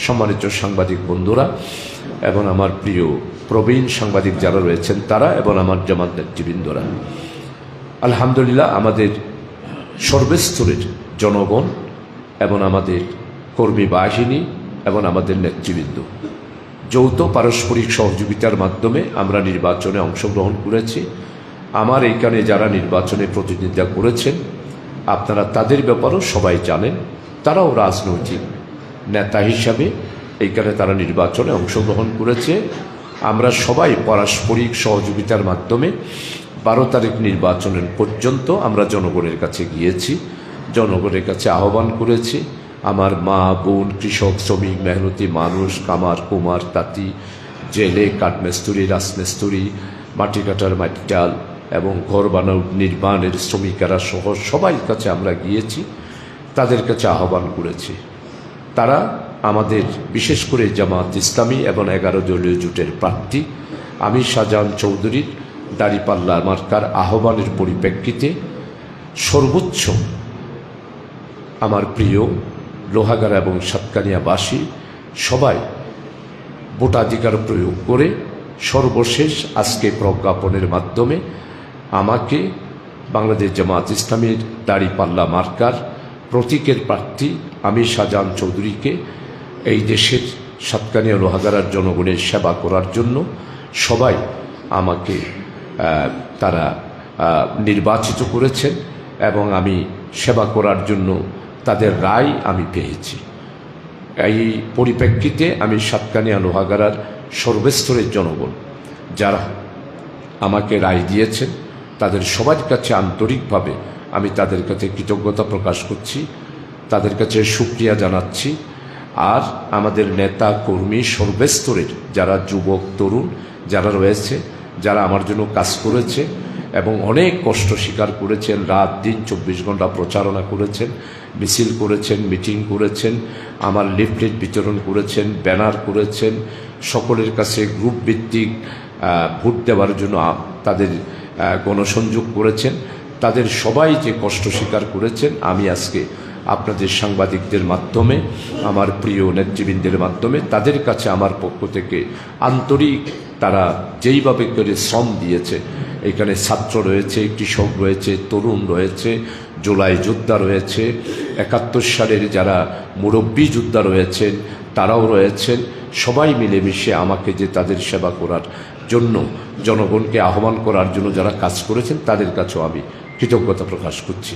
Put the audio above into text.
সম্মানিত সাংবাদিক বন্ধুরা এবং আমার প্রিয় প্রবীণ সাংবাদিক যারা রয়েছেন তারা এবং আমার জামাত নেতৃবৃন্দরা, আলহামদুলিল্লাহ আমাদের সর্বস্তরের জনগণ এবং আমাদের কর্মী বাহিনী এবং আমাদের নেতৃবৃন্দ যৌথ পারস্পরিক সহযোগিতার মাধ্যমে আমরা নির্বাচনে অংশগ্রহণ করেছি। আমার এইখানে যারা নির্বাচনে প্রতিনিধিত্ব করেছেন আপনারা তাদের ব্যাপারেও সবাই জানেন, তারাও রাজনৈতিক নেতা হিসাবে এইখানে তারা নির্বাচনে অংশগ্রহণ করেছে। আমরা সবাই পারস্পরিক সহযোগিতার মাধ্যমে 12 তারিখ নির্বাচনের পর্যন্ত আমরা জনগণের কাছে গিয়েছি, জনগণের কাছে আহ্বান করেছি। আমার মা বোন, কৃষক, শ্রমিক, মেহনতি মানুষ, কামার কুমার, তাঁতি, জেলে, কাঠমিস্ত্রি, রাজমিস্ত্রি, মাটি কাটার মাটিটাল এবং ঘর বানাও নির্মাণের শ্রমিকেরা সহ সবাই কাছে আমরা গিয়েছি, তাদের কাছে আহ্বান করেছি। তারা আমাদের বিশেষ করে জামাত ইসলামী এবং 11 দলীয় জোটের প্রার্থী আমির শাহজাহান চৌধুরীর দাঁড়িপাল্লা মার্কার আহ্বানের পরিপ্রেক্ষিতে সর্বোচ্চ আমার প্রিয় লোহাগাড়া এবং সাতকানিয়াবাসী সবাই ভোটাধিকার প্রয়োগ করে সর্বশেষ আজকে প্রজ্ঞাপনের মাধ্যমে আমাকে বাংলাদেশ জামাত ইসলামীর দাঁড়িপাল্লা মার্কার প্রতীকের প্রার্থী আমির শাহজাহান চৌধুরীকে এই দেশের সাতকানিয়া লোহাগাড়ার জনগণের সেবা করার জন্য সবাই আমাকে তারা নির্বাচিত করেছেন এবং আমি সেবা করার জন্য তাদের রায় আমি পেয়েছি। এই পরিপ্রেক্ষিতে আমি সাতকানিয়া লোহাগাড়ার সর্বস্তরের জনগণ যারা আমাকে রায় দিয়েছেন তাদের সবার কাছে আন্তরিকভাবে আমি তাদের কাছে কৃতজ্ঞতা প্রকাশ করছি, তাদের কাছে শুকরিয়া জানাচ্ছি। আর আমাদের নেতা কর্মী সর্বস্তরের যারা যুবক তরুণ যারা রয়েছে, যারা আমার জন্য কাজ করেছে এবং অনেক কষ্ট স্বীকার করেছেন, রাত দিন 24 ঘন্টা প্রচারণা করেছেন, মিছিল করেছেন, মিটিং করেছেন, আমার লিফলেট বিতরণ করেছেন, ব্যানার করেছেন, সকলের কাছে গ্রুপ ভিত্তিক ভোট দেওয়ার জন্য তাদের গণসংযোগ করেছেন, তাদের সবাই যে কষ্ট স্বীকার করেছেন আমি আজকে আপনাদের সাংবাদিকদের মাধ্যমে আমার প্রিয় নেতৃবৃন্দের মাধ্যমে তাদের কাছে আমার পক্ষ থেকে আন্তরিক, তারা যেইভাবে করে শ্রম দিয়েছে, এখানে ছাত্র রয়েছে, কৃষক রয়েছে, তরুণ রয়েছে, জুলাই যোদ্ধা রয়েছে, 71 সালের যারা মুরব্বী যোদ্ধা রয়েছেন তারাও রয়েছেন, সবাই মিলেমিশে আমাকে যে তাদের সেবা করার জন্য জনগণকে আহ্বান করার জন্য যারা কাজ করেছেন তাদের কাছেও আমি কৃতজ্ঞতা প্রকাশ করছি।